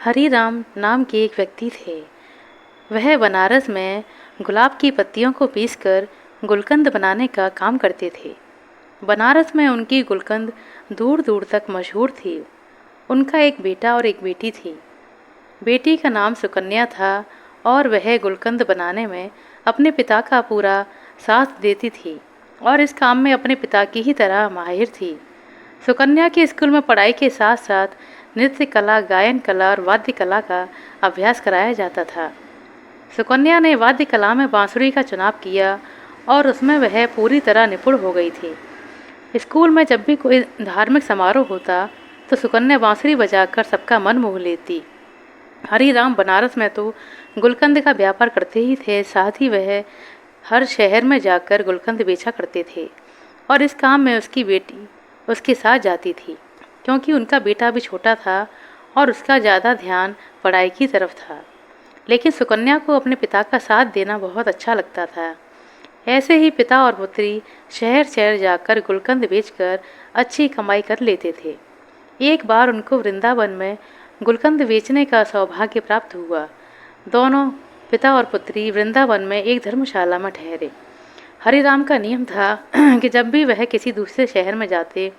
हरीराम नाम के एक व्यक्ति थे। वह बनारस में गुलाब की पत्तियों को पीसकर गुलकंद बनाने का काम करते थे। बनारस में उनकी गुलकंद दूर दूर तक मशहूर थी। उनका एक बेटा और एक बेटी थी। बेटी का नाम सुकन्या था और वह गुलकंद बनाने में अपने पिता का पूरा साथ देती थी और इस काम में अपने पिता की ही तरह माहिर थी। सुकन्या के स्कूल में पढ़ाई के साथ साथ नृत्य कला, गायन कला और वाद्य कला का अभ्यास कराया जाता था। सुकन्या ने वाद्य कला में बांसुरी का चुनाव किया और उसमें वह पूरी तरह निपुण हो गई थी। स्कूल में जब भी कोई धार्मिक समारोह होता तो सुकन्या बांसुरी बजाकर सबका मन मोह लेती। हरीराम बनारस में तो गुलकंद का व्यापार करते ही थे, साथ ही वह हर शहर में जाकर गुलकंद बेचा करते थे और इस काम में उसकी बेटी उसके साथ जाती थी, क्योंकि उनका बेटा भी छोटा था और उसका ज़्यादा ध्यान पढ़ाई की तरफ था। लेकिन सुकन्या को अपने पिता का साथ देना बहुत अच्छा लगता था। ऐसे ही पिता और पुत्री शहर शहर जाकर गुलकंद बेचकर अच्छी कमाई कर लेते थे। एक बार उनको वृंदावन में गुलकंद बेचने का सौभाग्य प्राप्त हुआ। दोनों पिता और पुत्री वृंदावन में एक धर्मशाला में ठहरे। हरिराम का नियम था कि जब भी वह किसी दूसरे शहर में जाते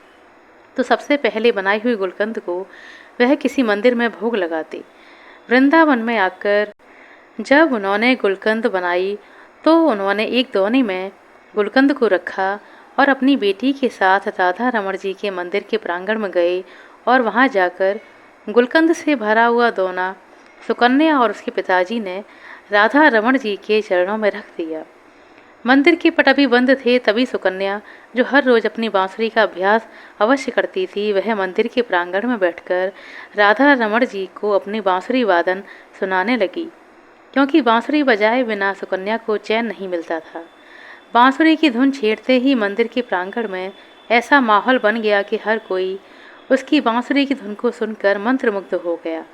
तो सबसे पहले बनाई हुई गुलकंद को वह किसी मंदिर में भोग लगाते। वृंदावन में आकर जब उन्होंने गुलकंद बनाई तो उन्होंने एक दोने में गुलकंद को रखा और अपनी बेटी के साथ राधा रमण जी के मंदिर के प्रांगण में गए और वहां जाकर गुलकंद से भरा हुआ दोना सुकन्या और उसके पिताजी ने राधा रमण जी के चरणों में रख दिया। मंदिर के पट अभी बंद थे, तभी सुकन्या, जो हर रोज अपनी बांसुरी का अभ्यास अवश्य करती थी, वह मंदिर के प्रांगण में बैठकर राधा रमण जी को अपनी बांसुरी वादन सुनाने लगी, क्योंकि बांसुरी बजाए बिना सुकन्या को चैन नहीं मिलता था। बांसुरी की धुन छेड़ते ही मंदिर के प्रांगण में ऐसा माहौल बन गया कि हर कोई उसकी बांसुरी की धुन को सुनकर मंत्रमुग्ध हो गया।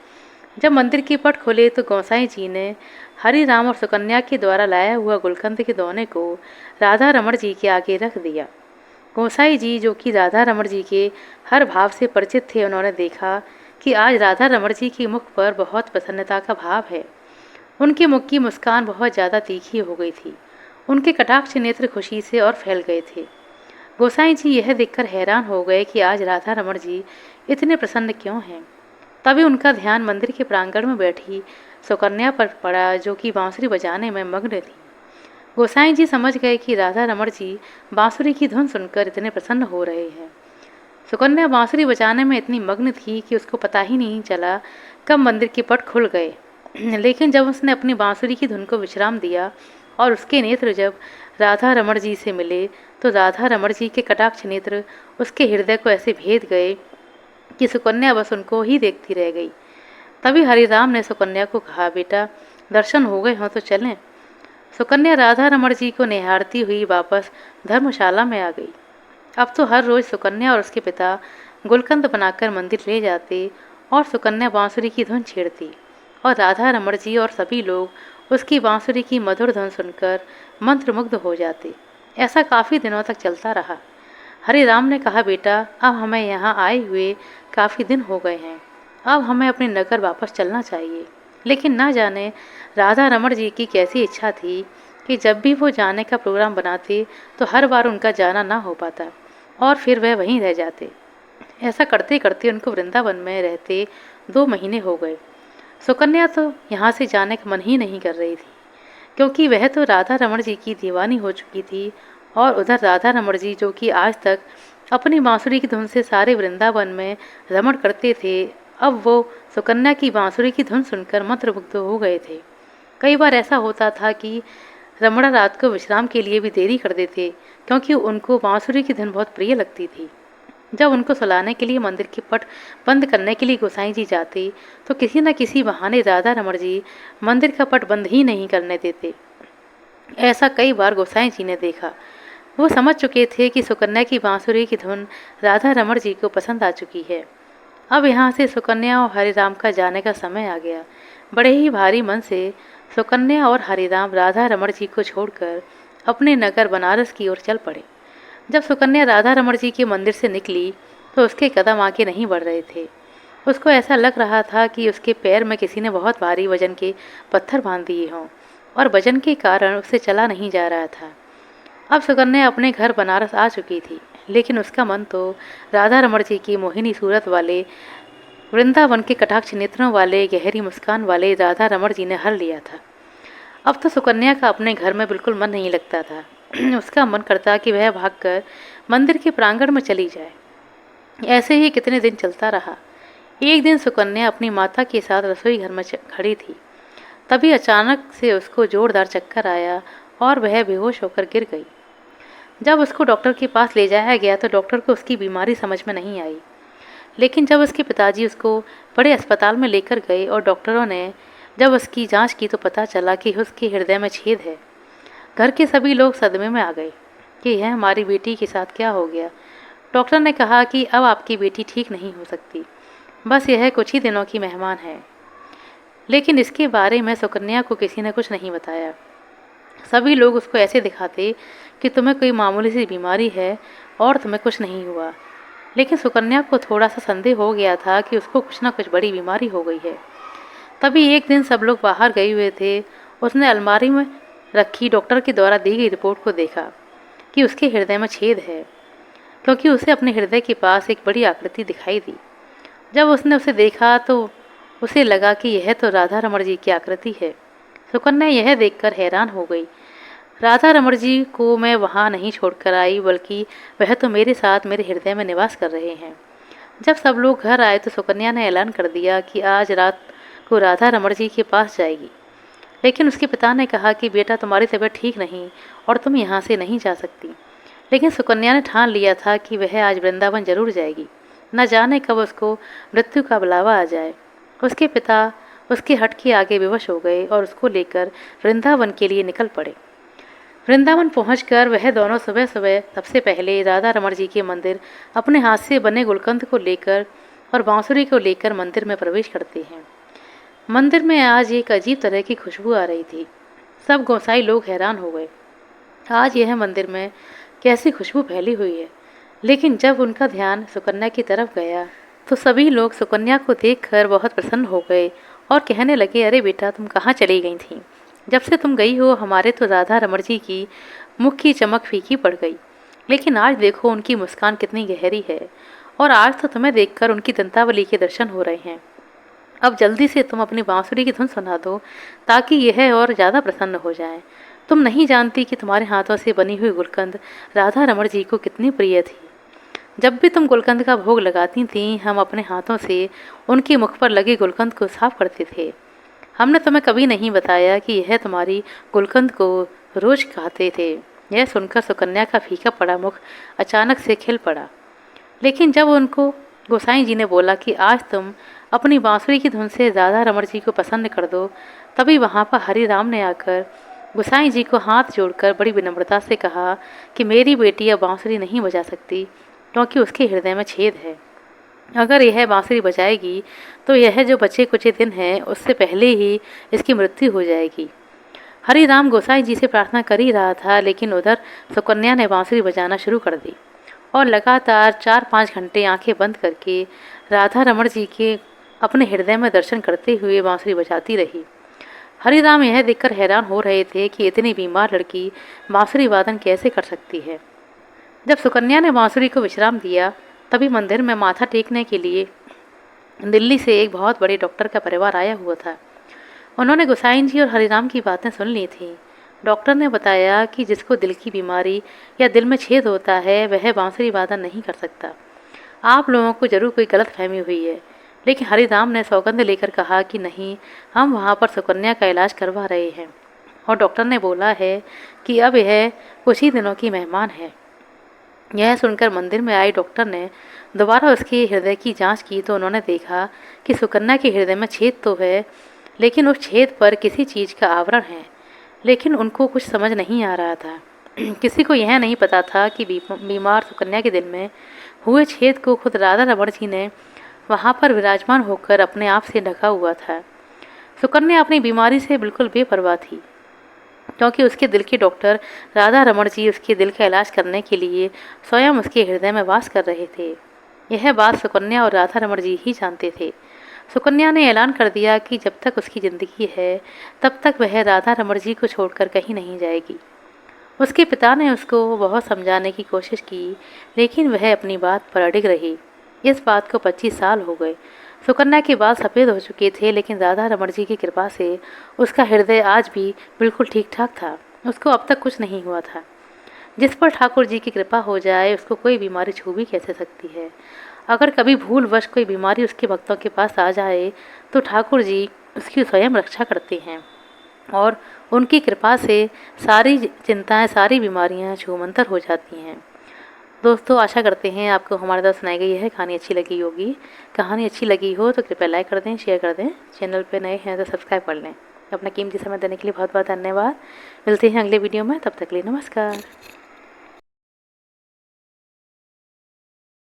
जब मंदिर के पट खुले तो गोसाई जी ने हरिराम और सुकन्या के द्वारा लाया हुआ गुलकंद के दोने को राधा रमण जी के आगे रख दिया। गोसाई जी, जो कि राधा रमण जी के हर भाव से परिचित थे, उन्होंने देखा कि आज राधा रमण जी के मुख पर बहुत प्रसन्नता का भाव है। उनके मुख की मुस्कान बहुत ज़्यादा तीखी हो गई थी। उनके कटाक्ष नेत्र खुशी से और फैल गए थे। गोसाई जी यह देखकर हैरान हो गए कि आज राधा रमण जी इतने प्रसन्न क्यों हैं। तभी उनका ध्यान मंदिर के प्रांगण में बैठी सुकन्या पर पड़ा, जो कि बांसुरी बजाने में मग्न थी। गोसाई जी समझ गए कि राधा रमण जी बांसुरी की धुन सुनकर इतने प्रसन्न हो रहे हैं। सुकन्या बांसुरी बजाने में इतनी मग्न थी कि उसको पता ही नहीं चला कब मंदिर के पट खुल गए। लेकिन जब उसने अपनी बांसुरी की धुन को विश्राम दिया और उसके नेत्र जब राधा रमण जी से मिले तो राधा रमण जी के कटाक्ष नेत्र उसके हृदय को ऐसे भेद गए कि सुकन्या बस उनको ही देखती रह गई। तभी हरिराम ने सुकन्या को कहा, बेटा, दर्शन हो गए हों तो चलें। सुकन्या राधा रमण जी को निहारती हुई वापस धर्मशाला में आ गई। अब तो हर रोज सुकन्या और उसके पिता गुलकंद बनाकर मंदिर ले जाते और सुकन्या बांसुरी की धुन छेड़ती और राधा रमण जी और सभी लोग उसकी बांसुरी की मधुर धुन सुनकर मंत्रमुग्ध हो जाते। ऐसा काफ़ी दिनों तक चलता रहा। हरिराम ने कहा, बेटा, अब हमें यहाँ आए हुए काफ़ी दिन हो गए हैं, अब हमें अपने नगर वापस चलना चाहिए। लेकिन ना जाने राधा रमण जी की कैसी इच्छा थी कि जब भी वो जाने का प्रोग्राम बनाते तो हर बार उनका जाना ना हो पाता और फिर वह वहीं रह जाते। ऐसा करते करते उनको वृंदावन में रहते 2 महीने हो गए। सुकन्या तो यहाँ से जाने का मन ही नहीं कर रही थी, क्योंकि वह तो राधा रमण जी की दीवानी हो चुकी थी और उधर राधा रमण जी, जो कि आज तक अपनी बांसुरी की धुन से सारे वृंदावन में रमण करते थे, अब वो सुकन्या की बांसुरी की धुन सुनकर मंत्रमुग्ध हो गए थे। कई बार ऐसा होता था कि रमणा रात को विश्राम के लिए भी देरी कर देते, क्योंकि उनको बांसुरी की धुन बहुत प्रिय लगती थी। जब उनको सुलाने के लिए मंदिर के पट बंद करने के लिए गोसाई जी जाते तो किसी न किसी बहाने राधा रमण जी मंदिर का पट बंद ही नहीं करने देते। ऐसा कई बार गोसाई जी ने देखा। वो समझ चुके थे कि सुकन्या की बांसुरी की धुन राधा रमण जी को पसंद आ चुकी है। अब यहाँ से सुकन्या और हरिराम का जाने का समय आ गया। बड़े ही भारी मन से सुकन्या और हरिराम राधा रमण जी को छोड़कर अपने नगर बनारस की ओर चल पड़े। जब सुकन्या राधा रमण जी के मंदिर से निकली तो उसके कदम आगे नहीं बढ़ रहे थे। उसको ऐसा लग रहा था कि उसके पैर में किसी ने बहुत भारी वजन के पत्थर बांध दिए हों और वजन के कारण उससे चला नहीं जा रहा था। अब सुकन्या अपने घर बनारस आ चुकी थी, लेकिन उसका मन तो राधा रमण जी की मोहिनी सूरत वाले, वृंदावन के कटाक्ष नेत्रों वाले, गहरी मुस्कान वाले राधा रमण जी ने हर लिया था। अब तो सुकन्या का अपने घर में बिल्कुल मन नहीं लगता था। उसका मन करता कि वह भागकर मंदिर के प्रांगण में चली जाए। ऐसे ही कितने दिन चलता रहा। एक दिन सुकन्या अपनी माता के साथ रसोई घर में खड़ी थी। तभी अचानक से उसको जोरदार चक्कर आया और वह बेहोश होकर गिर गई। जब उसको डॉक्टर के पास ले जाया गया तो डॉक्टर को उसकी बीमारी समझ में नहीं आई। लेकिन जब उसके पिताजी उसको बड़े अस्पताल में लेकर गए और डॉक्टरों ने जब उसकी जांच की तो पता चला कि उसके हृदय में छेद है। घर के सभी लोग सदमे में आ गए कि यह हमारी बेटी के साथ क्या हो गया। डॉक्टर ने कहा कि अब आपकी बेटी ठीक नहीं हो सकती, बस यह कुछ ही दिनों की मेहमान है। लेकिन इसके बारे में सुकन्या को किसी ने कुछ नहीं बताया। सभी लोग उसको ऐसे दिखाते कि तुम्हें कोई मामूली सी बीमारी है और तुम्हें कुछ नहीं हुआ। लेकिन सुकन्या को थोड़ा सा संदेह हो गया था कि उसको कुछ ना कुछ बड़ी बीमारी हो गई है। तभी एक दिन सब लोग बाहर गए हुए थे। उसने अलमारी में रखी डॉक्टर के द्वारा दी गई रिपोर्ट को देखा कि उसके हृदय में छेद है, क्योंकि उसे अपने हृदय के पास एक बड़ी आकृति दिखाई दी। जब उसने उसे देखा तो उसे लगा कि यह तो राधा रमण जी की आकृति है। सुकन्या यह देखकर हैरान हो गई। राधा रमण जी को मैं वहाँ नहीं छोड़कर आई, बल्कि वह तो मेरे साथ मेरे हृदय में निवास कर रहे हैं। जब सब लोग घर आए तो सुकन्या ने ऐलान कर दिया कि आज रात को राधा रमण जी के पास जाएगी। लेकिन उसके पिता ने कहा कि बेटा, तुम्हारी तबीयत ठीक नहीं और तुम यहाँ से नहीं जा सकती। लेकिन सुकन्या ने ठान लिया था कि वह आज वृंदावन जरूर जाएगी। न जाने कब उसको मृत्यु का बुलावा आ जाए। उसके पिता उसके हट के आगे विवश हो गए और उसको लेकर वृंदावन के लिए निकल पड़े। वृंदावन पहुंचकर वह दोनों सुबह सुबह सबसे पहले राधा रमण जी के मंदिर अपने हाथ से बने गुलकंद को लेकर और बांसुरी को लेकर मंदिर में प्रवेश करते हैं। मंदिर में आज एक अजीब तरह की खुशबू आ रही थी। सब गोसाई लोग हैरान हो गए। आज यह मंदिर में कैसी खुशबू फैली हुई है। लेकिन जब उनका ध्यान सुकन्या की तरफ गया तो सभी लोग सुकन्या को देखकर बहुत प्रसन्न हो गए और कहने लगे, अरे बेटा, तुम कहाँ चली गई थी? जब से तुम गई हो हमारे तो राधा रमण जी की मुख की चमक फीकी पड़ गई। लेकिन आज देखो उनकी मुस्कान कितनी गहरी है और आज तो तुम्हें देखकर उनकी दंतावली के दर्शन हो रहे हैं। अब जल्दी से तुम अपनी बांसुरी की धुन सुना दो ताकि यह और ज़्यादा प्रसन्न हो जाए। तुम नहीं जानती कि तुम्हारे हाथों से बनी हुई गुलकंद राधा रमण जी को कितनी प्रिय थी। जब भी तुम गुलकंद का भोग लगाती थीं, हम अपने हाथों से उनके मुख पर लगे गुलकंद को साफ करते थे। हमने तुम्हें कभी नहीं बताया कि यह तुम्हारी गुलकंद को रोज खाते थे। यह सुनकर सुकन्या का फीका पड़ा मुख अचानक से खिल पड़ा। लेकिन जब उनको गोसाई जी ने बोला कि आज तुम अपनी बांसुरी की धुन से राधा रमण जी को पसंद कर दो, तभी वहाँ पर हरि राम ने आकर गोसाई जी को हाथ जोड़कर बड़ी विनम्रता से कहा कि मेरी बेटी अब बांसुरी नहीं बजा सकती, क्योंकि उसके हृदय में छेद है। अगर यह बांसुरी बजाएगी तो यह जो बचे कुछ दिन हैं उससे पहले ही इसकी मृत्यु हो जाएगी। हरि राम गोसाई जी से प्रार्थना कर ही रहा था, लेकिन उधर सुकन्या ने बांसुरी बजाना शुरू कर दी और लगातार 4-5 घंटे आंखें बंद करके राधा रमण जी के अपने हृदय में दर्शन करते हुए बांसुरी बजाती रही। हरि राम यह देखकर हैरान हो रहे थे कि इतनी बीमार लड़की बांसुरी वादन कैसे कर सकती है। जब सुकन्या ने बांसुरी को विश्राम दिया तभी मंदिर में माथा टेकने के लिए दिल्ली से एक बहुत बड़े डॉक्टर का परिवार आया हुआ था। उन्होंने गोसाई जी और हरिराम की बातें सुन ली थी। डॉक्टर ने बताया कि जिसको दिल की बीमारी या दिल में छेद होता है वह बांसुरी वादन नहीं कर सकता। आप लोगों को जरूर कोई गलत फहमी हुई है। लेकिन हरिराम ने सौगंध लेकर कहा कि नहीं, हम वहाँ पर सुकन्या का इलाज करवा रहे हैं और डॉक्टर ने बोला है कि अब यह कुछ ही दिनों की मेहमान है। यह सुनकर मंदिर में आए डॉक्टर ने दोबारा उसके हृदय की जांच की तो उन्होंने देखा कि सुकन्या के हृदय में छेद तो है, लेकिन उस छेद पर किसी चीज़ का आवरण है। लेकिन उनको कुछ समझ नहीं आ रहा था। किसी को यह नहीं पता था कि बीमार सुकन्या के दिल में हुए छेद को खुद राधा रमण जी ने वहाँ पर विराजमान होकर अपने आप से ढका हुआ था। सुकन्या अपनी बीमारी से बिल्कुल बेपरवाह थी, क्योंकि उसके दिल के डॉक्टर राधा रमण जी उसके दिल का इलाज करने के लिए स्वयं उसके हृदय में वास कर रहे थे। यह बात सुकन्या और राधा रमण जी ही जानते थे। सुकन्या ने ऐलान कर दिया कि जब तक उसकी ज़िंदगी है तब तक वह राधा रमण जी को छोड़कर कहीं नहीं जाएगी। उसके पिता ने उसको बहुत समझाने की कोशिश की, लेकिन वह अपनी बात पर अडिग रही। इस बात को 25 साल हो गए। सुकन्या के बाल सफ़ेद हो चुके थे, लेकिन राधा रमण जी की कृपा से उसका हृदय आज भी बिल्कुल ठीक ठाक था। उसको अब तक कुछ नहीं हुआ था। जिस पर ठाकुर जी की कृपा हो जाए उसको कोई बीमारी छू भी कैसे सकती है। अगर कभी भूलवश कोई बीमारी उसके भक्तों के पास आ जाए तो ठाकुर जी उसकी स्वयं रक्षा करते हैं और उनकी कृपा से सारी चिंताएं, सारी बीमारियां छूमंतर हो जाती हैं। दोस्तों, आशा करते हैं आपको हमारे द्वारा सुनाई गई यह कहानी अच्छी लगी होगी। कहानी अच्छी लगी हो तो कृपया लाइक कर दें, शेयर कर दें। चैनल पर नए हैं तो सब्सक्राइब कर लें। अपना कीमती समय देने के लिए बहुत बहुत धन्यवाद। मिलते हैं अगले वीडियो में, तब तक के लिए नमस्कार।